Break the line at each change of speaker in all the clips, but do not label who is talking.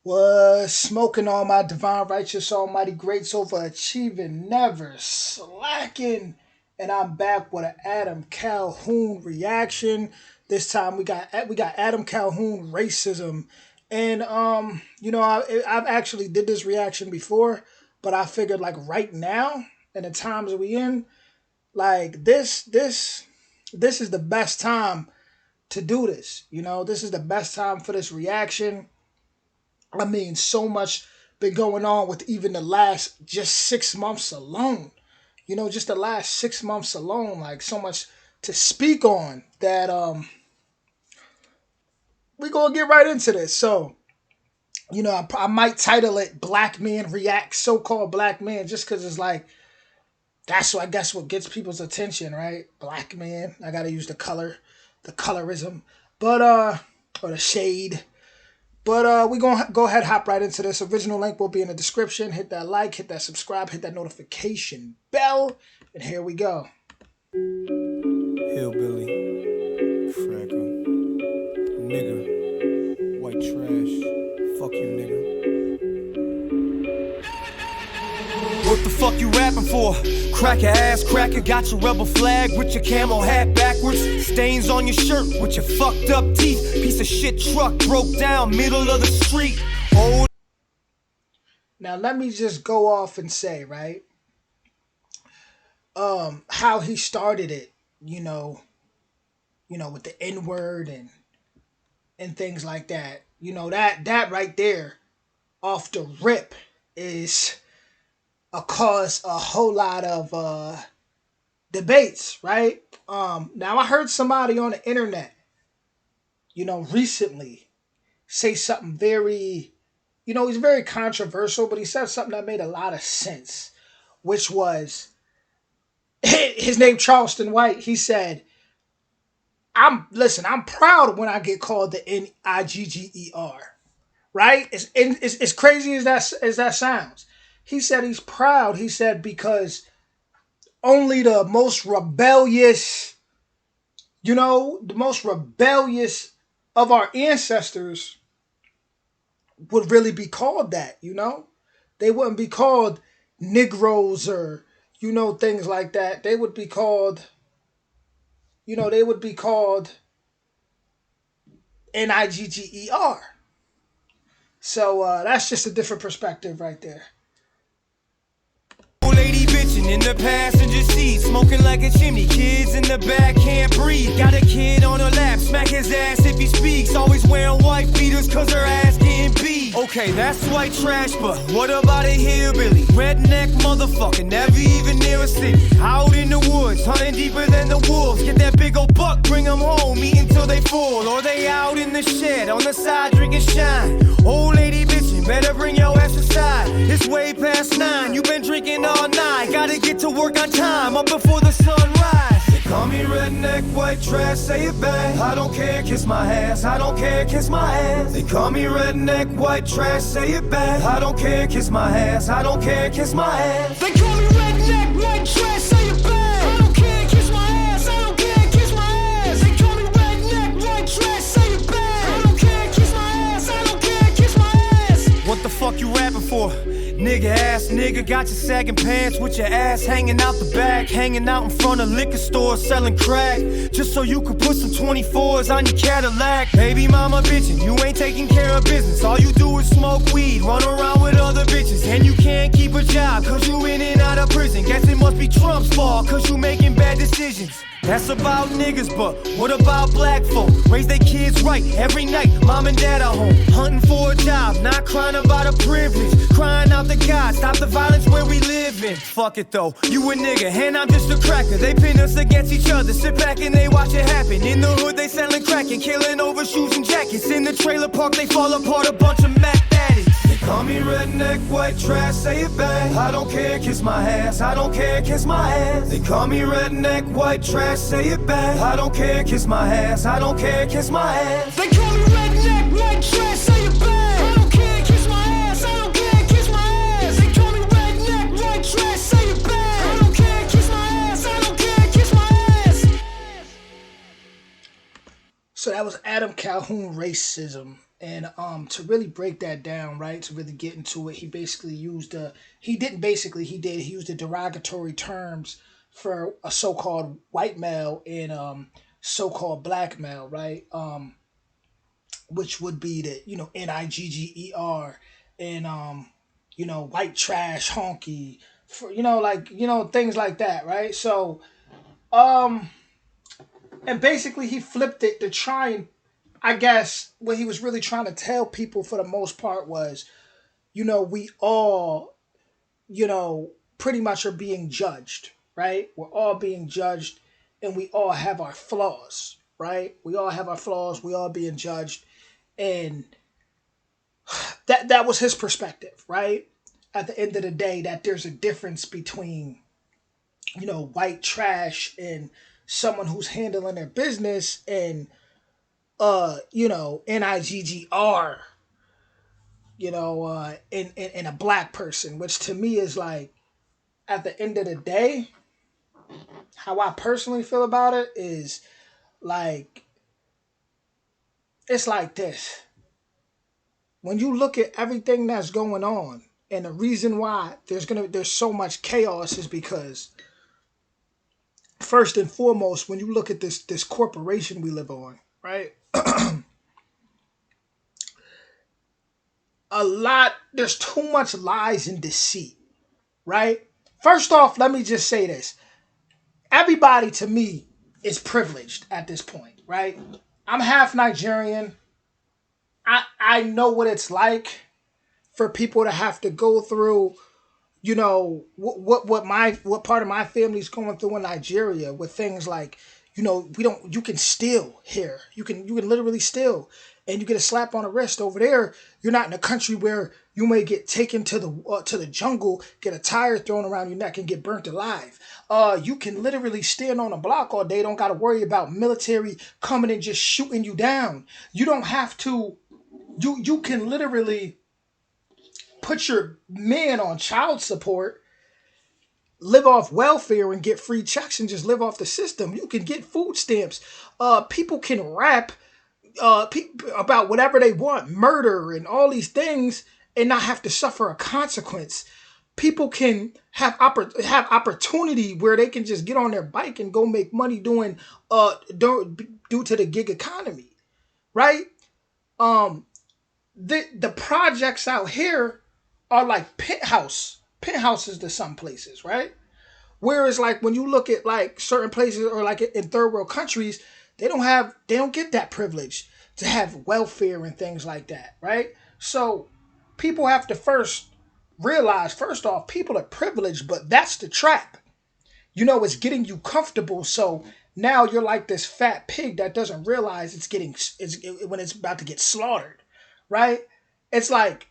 Was smoking all my divine, righteous, almighty greats overachieving, never slacking. And I'm back with an Adam Calhoun reaction. This time we got Adam Calhoun racism. And I've actually did this reaction before, but I figured like right now and the times we in, like this is the best time to do this. This is the best time for this reaction. I mean, so much been going on with even the last just 6 months alone. Just the last 6 months alone, like so much to speak on that we gonna get right into this. So, I might title it Black Man Reacts, so-called Black Man, just because it's like that's what I guess what gets people's attention, right? Black man. I gotta use the colorism. But or the shade. But we going to go ahead hop right into this. Original link will be in the description. Hit that like, hit that subscribe, hit that notification bell. And here we go.
Hillbilly, Franco, nigga, white trash, fuck you, nigga. What the fuck you rapping for? Cracker ass cracker, got your rebel flag with your camo hat backwards. Stains on your shirt with your fucked up teeth. Piece of shit truck broke down middle of the street. Old.
Now let me just go off and say, right? How he started it, with the N-word and things like that. That right there off the rip is cause a whole lot of debates, right? Now I heard somebody on the internet, recently say something very, he's very controversial, but he said something that made a lot of sense, which was his name Charleston White. He said, I'm proud when I get called the Nigger, right? It's crazy as that sounds. He said he's proud. He said because only the most rebellious, of our ancestors would really be called that, They wouldn't be called Negroes or, things like that. They would be called, Nigger. So that's just a different perspective right there.
Lady bitchin' in the passenger seat, smoking like a chimney. Kids in the back can't breathe. Got a kid on her lap, smack his ass if he speaks. Always wearing white beaters cause her ass getting beat. Okay, that's white trash, but what about a hillbilly? Redneck motherfucker, never even near a city. Out in the woods, hunting deeper than the wolves. Get that big old buck, bring them home, eat until they full. Or they out in the shed, on the side drinking shine. Old lady bitchin', better bring your ass inside. It's way past 9, you been drinking all night. Gotta get to work on time, up before the sunrise. They call me redneck, white trash, say it back. I don't care, kiss my ass. I don't care, kiss my ass. They call me redneck, white trash, say it back. I don't care, kiss my ass. I don't care, kiss my ass. They call me redneck, white trash, say it back. I don't care, kiss my ass. I don't care, kiss my ass. They call me redneck, white trash, say it back. I don't care, kiss my ass. I don't care, kiss my ass. What the fuck you rapping for? Nigga ass nigga, got your sagging pants with your ass hanging out the back, hanging out in front of liquor stores selling crack, just so you could put some 24s on your Cadillac. Baby mama bitchin', you ain't taking care of business. All you do is smoke weed, run around with other bitches, and you can't keep a job cause you in and out of prison. Guess it must be Trump's fault cause you making bad decisions. That's about niggas, but what about black folk? Raise their kids right every night, mom and dad are home, hunting for a job, not crying about a privilege, crying out to God, stop the violence where we live in. Fuck it though, you a nigga and I'm just a cracker. They pin us against each other, sit back and they watch it happen. In the hood they selling crack and killing over shoes and jackets. In the trailer park they fall apart, a bunch of Mac addicts. They call me redneck, white trash, say it back. I don't care, kiss my ass. I don't care, kiss my ass. They call me redneck, white trash, say it back. I don't care, kiss my ass. I don't care, kiss my ass. They call me redneck, white trash, say it back. I don't care, kiss my ass. I don't care, kiss my ass. They call me redneck, white trash, say it back. I don't care, kiss my ass. I don't care, kiss my ass.
So that was Adam Calhoun racism. And to really break that down, right, to really get into it, he basically used a he didn't basically he used the derogatory terms for a so-called white male and so-called black male, right? Which would be the Nigger and white trash honky for like things like that, right? So um and basically he flipped it to try and I guess what he was really trying to tell people for the most part was, we all, pretty much are being judged, right? We're all being judged and we all have our flaws, right? We all have our flaws, we all being judged. And that was his perspective, right? At the end of the day, that there's a difference between, white trash and someone who's handling their business and Nigger, in a black person, which to me is like, at the end of the day, how I personally feel about it is like, it's like this. When you look at everything that's going on, and the reason why there's so much chaos is because, first and foremost, when you look at this corporation we live on, right? There's too much lies and deceit, right? First off, let me just say this. Everybody to me is privileged at this point, right? I'm half Nigerian. I know what it's like for people to have to go through, what part of my family's going through in Nigeria with things like, we don't you can steal here. You can literally steal and you get a slap on the wrist. Over there, you're not in a country where you may get taken to the jungle, get a tire thrown around your neck and get burnt alive. You can literally stand on a block all day, don't got to worry about military coming and just shooting you down. You don't have to you can literally put your man on child support, live off welfare and get free checks and just live off the system. You can get food stamps. People can rap about whatever they want, murder and all these things, and not have to suffer a consequence. People can have opportunity where they can just get on their bike and go make money doing due to the gig economy, right? The projects out here are like penthouses to some places, right? Whereas like when you look at like certain places or like in third world countries, they don't get that privilege to have welfare and things like that, right? So people have to first realize, first off, people are privileged, but that's the trap. It's getting you comfortable. So now you're like this fat pig that doesn't realize when it's about to get slaughtered, right? It's like,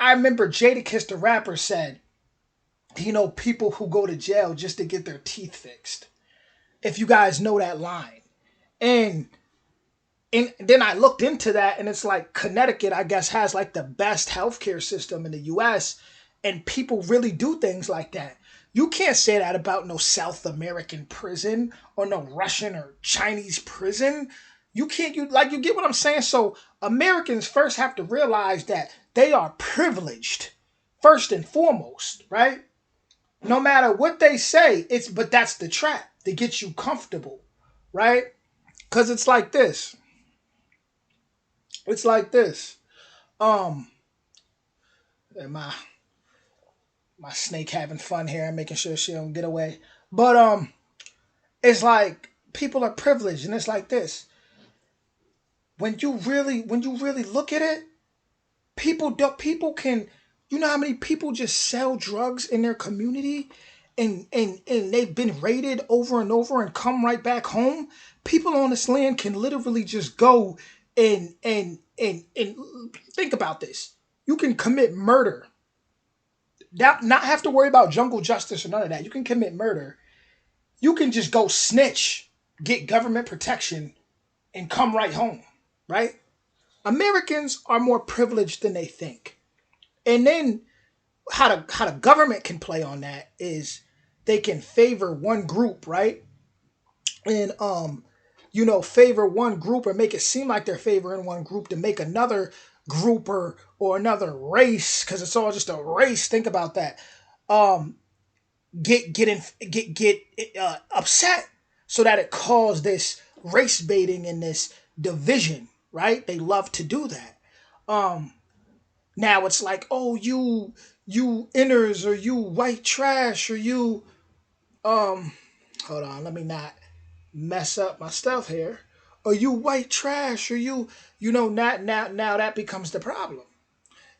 I remember Jadakiss the rapper said, people who go to jail just to get their teeth fixed. If you guys know that line. And then I looked into that and it's like Connecticut, I guess, has like the best healthcare system in the US, and people really do things like that. You can't say that about no South American prison or no Russian or Chinese prison. You can't, you get what I'm saying? So Americans first have to realize that they are privileged first and foremost, right? No matter what they say, but that's the trap to get you comfortable, right? Because it's like this. It's like this. And my snake having fun here and making sure she don't get away. But it's like people are privileged, and it's like this. When you really look at it, people can, how many people just sell drugs in their community and they've been raided over and over and come right back home. People on this land can literally just go and think about this. You can commit murder. Not have to worry about jungle justice or none of that. You can commit murder. You can just go snitch, get government protection, and come right home, right? Americans are more privileged than they think. And then how the government can play on that is they can favor one group, right? And favor one group or make it seem like they're favoring one group to make another group or another race, because it's all just a race. Think about that. Um, get upset, so that it caused this race baiting and this division. Right? They love to do that. Um, Now it's like, oh, you inners, or you white trash, or you um hold on, let me not mess up my stuff here. Or you white trash, or now that becomes the problem.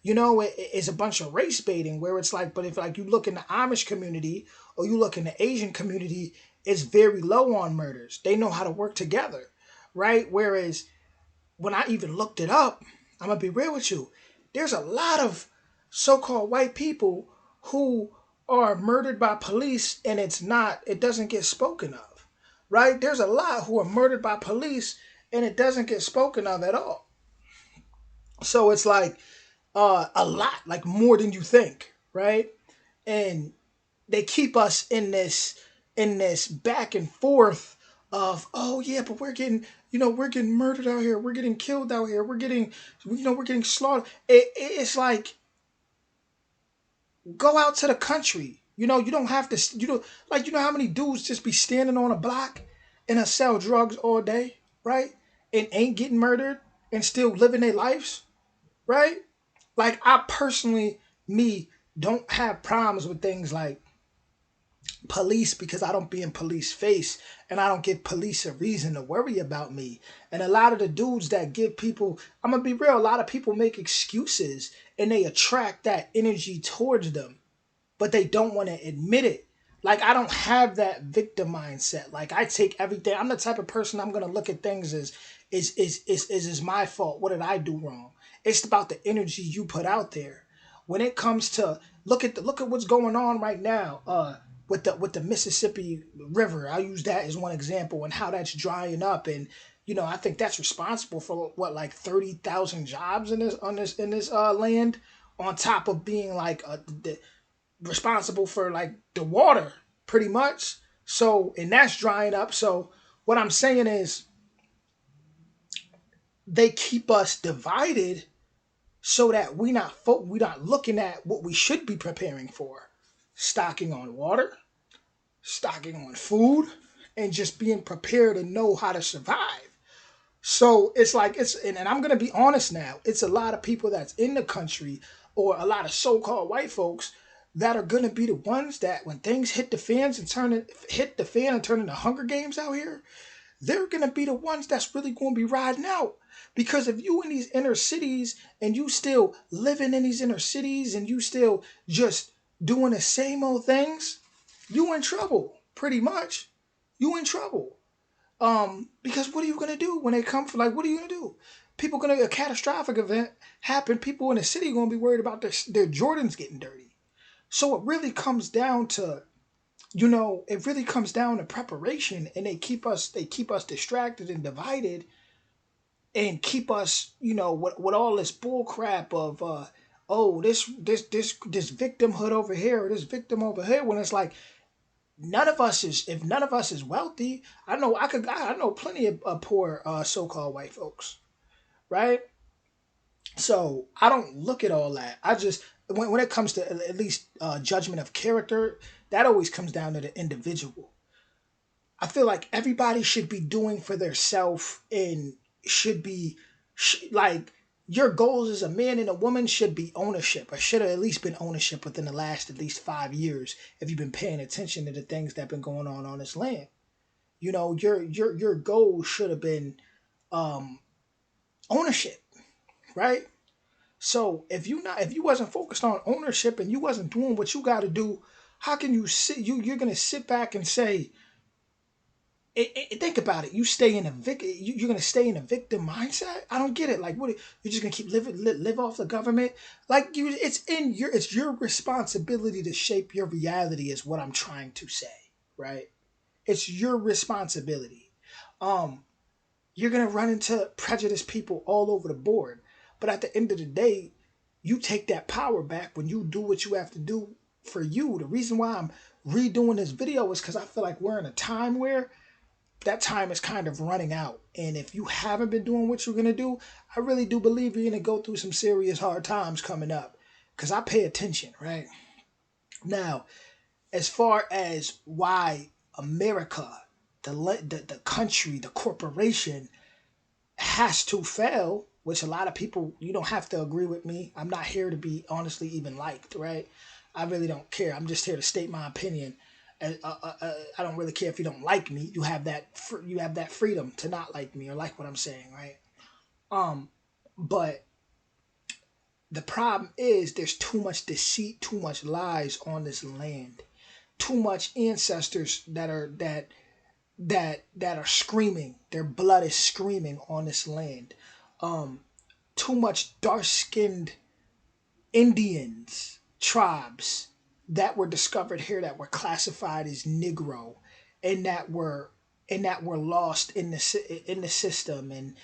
It's a bunch of race baiting, where it's like, but if like you look in the Amish community or you look in the Asian community, it's very low on murders. They know how to work together, right? Whereas when I even looked it up, I'm gonna be real with you. There's a lot of so-called white people who are murdered by police, and it doesn't get spoken of, right? There's a lot who are murdered by police, and it doesn't get spoken of at all. So it's like a lot, like more than you think, right? And they keep us in this back and forth of, oh yeah, but we're getting murdered out here, we're getting killed out here, we're getting slaughtered. It's like, go out to the country. You don't have to. How many dudes just be standing on a block and sell drugs all day, right? And ain't getting murdered and still living their lives, right? Like, I personally, me, don't have problems with things like police, because I don't be in police face, and I don't give police a reason to worry about me. And a lot of the dudes that give people, I'm gonna be real, a lot of people make excuses and they attract that energy towards them, but they don't want to admit it. Like, I don't have that victim mindset. Like, I take everything. I'm the type of person, I'm gonna look at things as is my fault. What did I do wrong? It's about the energy you put out there. When it comes to, look at what's going on right now. With the Mississippi River, I'll use that as one example, and how that's drying up. And I think that's responsible for what, like 30,000 jobs in this land, on top of being like responsible for like the water, pretty much. So, and that's drying up. So what I'm saying is, they keep us divided so that we not looking at what we should be preparing for: stocking on water, stocking on food, and just being prepared to know how to survive. So it's like, and I'm gonna be honest now, it's a lot of people that's in the country, or a lot of so-called white folks, that are gonna be the ones that, when things hit the fan and turn into Hunger Games out here, they're gonna be the ones that's really gonna be riding out. Because if you in these inner cities, and you still living in these inner cities, and you still just doing the same old things, you in trouble. Pretty much, you in trouble. Because what are you gonna do when they come for, like, what are you gonna do? A catastrophic event happen. People in the city gonna be worried about their Jordans getting dirty. So it really comes down to preparation, and they keep us distracted and divided, and keep us, with all this bull crap of, oh, this victimhood over here, or this victim over here, when it's like, if none of us is wealthy. I know plenty of poor, so-called white folks, right? So I don't look at all that. I just, when it comes to, at least, judgment of character, that always comes down to the individual. I feel like everybody should be doing for their self, and should be, like, your goals as a man and a woman should be ownership, or should have at least been ownership within the last at least 5 years, if you've been paying attention to the things that have been going on this land. Your goal should have been, um, ownership, right? So if you wasn't focused on ownership, and you wasn't doing what you got to do, how can you sit? You're gonna sit back and say, think about it. You're gonna stay in a victim mindset. I don't get it. Like, what? You're just gonna keep live off the government? Like, it's your responsibility to shape your reality, is what I'm trying to say, right? It's your responsibility. Um, you're gonna run into prejudiced people all over the board, but at the end of the day, you take that power back when you do what you have to do for you. The reason why I'm redoing this video is because I feel like we're in a time where that time is kind of running out. And if you haven't been doing what you're gonna do, I really do believe you're gonna go through some serious hard times coming up. Cause I pay attention, right? Now, as far as why America, the country, the corporation has to fail, which a lot of people, you don't have to agree with me. I'm not here to be honestly even liked, right? I really don't care. I'm just here to state my opinion. I don't really care if you don't like me. You have that freedom to not like me or like what I'm saying, right? Um, but the problem is there's too much deceit, too much lies on this land, too much ancestors that are screaming. Their blood is screaming on this land. Um, Too much dark skinned Indians, tribes that were discovered here that were classified as Negro, and that were lost in the system,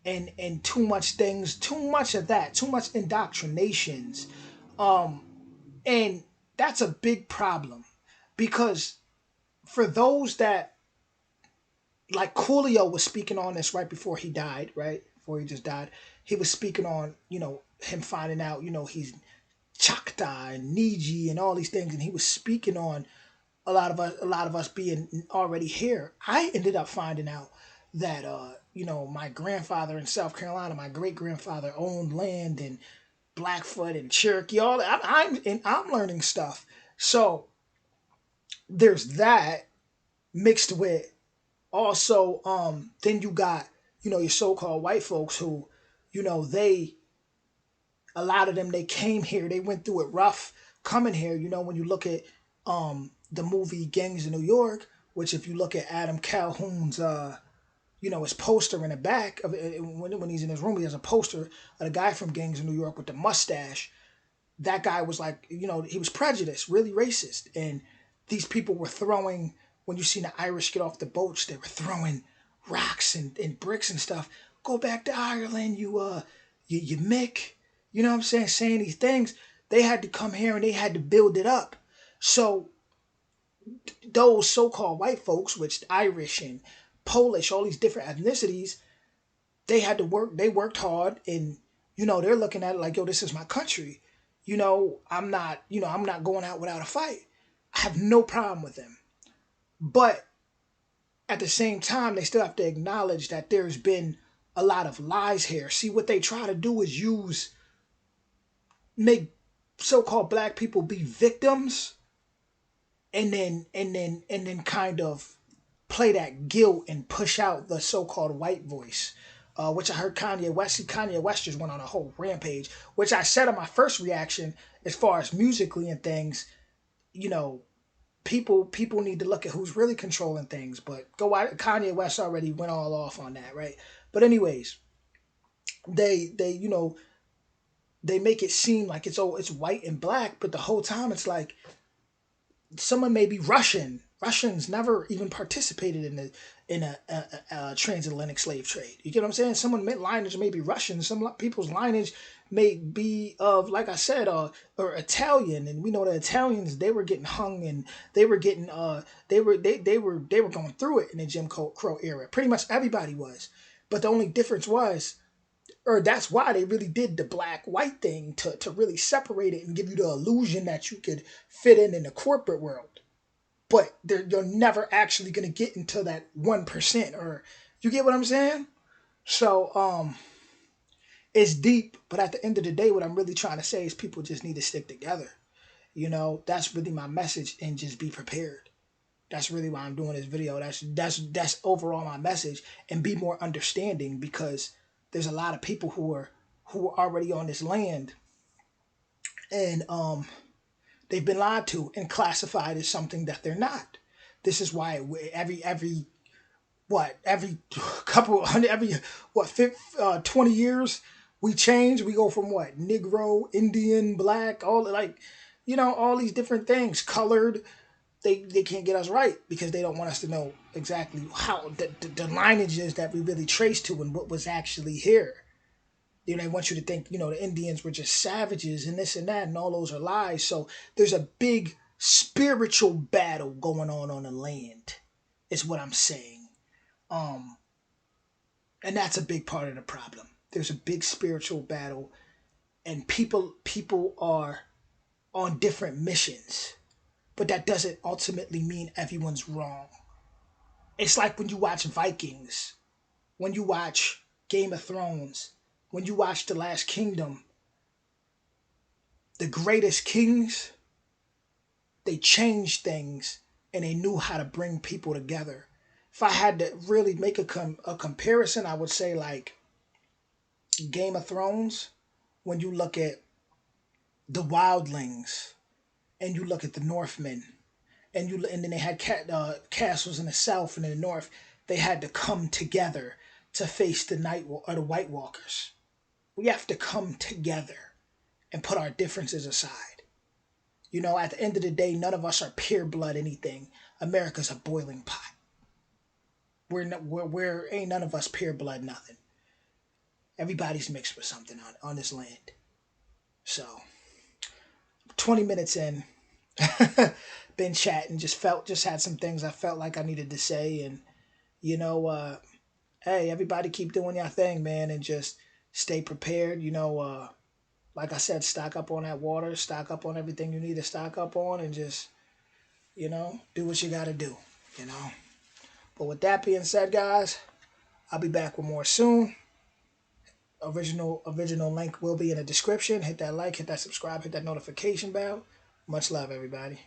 and too much things, too much of that, too much indoctrinations, um, and that's a big problem because for those that like Coolio was speaking on this right before he died, right before he just died, he was speaking on him finding out he's Chakta and Niji and all these things, and he was speaking on a lot of us being already here. I ended up finding out that my grandfather in South Carolina, my great grandfather owned land in Blackfoot and Cherokee. All that. I'm learning stuff. So there's that mixed with also then you got your so-called white folks who they a lot of them they came here, they went through it rough coming here. When you look at the movie Gangs of New York, which if you look at Adam Calhoun's his poster in the back of it, when he's in his room, he has a poster of the guy from Gangs of New York with the mustache. That guy was like, he was prejudiced, really racist, and these people were throwing. When you seen the Irish get off the boats, they were throwing rocks and bricks and stuff. Go back to Ireland, you Mick. You know what I'm saying? Saying these things. They had to come here and they had to build it up. So those so-called white folks, which Irish and Polish, all these different ethnicities, they had to work. They worked hard, and they're looking at it like, yo, this is my country. I'm not going out without a fight. I have no problem with them, but at the same time, they still have to acknowledge that there's been a lot of lies here. See, what they try to do is make so-called black people be victims, and then kind of play that guilt and push out the so-called white voice, which I heard Kanye West. See, Kanye West just went on a whole rampage, which I said in my first reaction, as far as musically and things, people need to look at who's really controlling things. But Kanye West already went all off on that, right? But anyways, they make it seem like it's white and black, but the whole time it's like someone may be Russian. Russians never even participated in a transatlantic slave trade. You get what I'm saying? Someone lineage may be Russian. Some people's lineage may be of, like I said, or Italian, and we know the Italians, they were getting hung, and they were getting they were going through it in the Jim Crow era. Pretty much everybody was, but the only difference was, or that's why they really did the black white thing to really separate it and give you the illusion that you could fit in the corporate world. But you're never actually going to get into that 1%, or you get what I'm saying? So it's deep, but at the end of the day, what I'm really trying to say is people just need to stick together. That's really my message, and just be prepared. That's really why I'm doing this video. That's overall my message, and be more understanding, because there's a lot of people who are already on this land, and they've been lied to and classified as something that they're not. This is why every 20 years we change. We go from Negro, Indian, black, all these different things, colored. They can't get us right because they don't want us to know exactly how the lineages that we really trace to and what was actually here. They want you to think, the Indians were just savages and this and that, and all those are lies. So there's a big spiritual battle going on the land, is what I'm saying. Um, and that's a big part of the problem. There's a big spiritual battle, and people are on different missions, but that doesn't ultimately mean everyone's wrong. It's like when you watch Vikings, when you watch Game of Thrones, when you watch The Last Kingdom, the greatest kings, they changed things and they knew how to bring people together. If I had to really make a comparison, I would say like Game of Thrones, when you look at the wildlings and you look at the Northmen, and then they had castles in the south and in the north. They had to come together to face the White Walkers. We have to come together and put our differences aside. You know, at the end of the day, none of us are pure blood anything. America's a boiling pot. We're ain't none of us pure blood nothing. Everybody's mixed with something on this land. So, 20 minutes in, been chatting, just had some things I felt like I needed to say, and you know, hey, everybody keep doing your thing, man, and just stay prepared. You know, like I said, stock up on that water, stock up on everything you need to stock up on, and just, you know, do what you got to do, you know. But with that being said, guys, I'll be back with more soon. Original link will be in the description. Hit that like, hit that subscribe, hit that notification bell. Much love, everybody.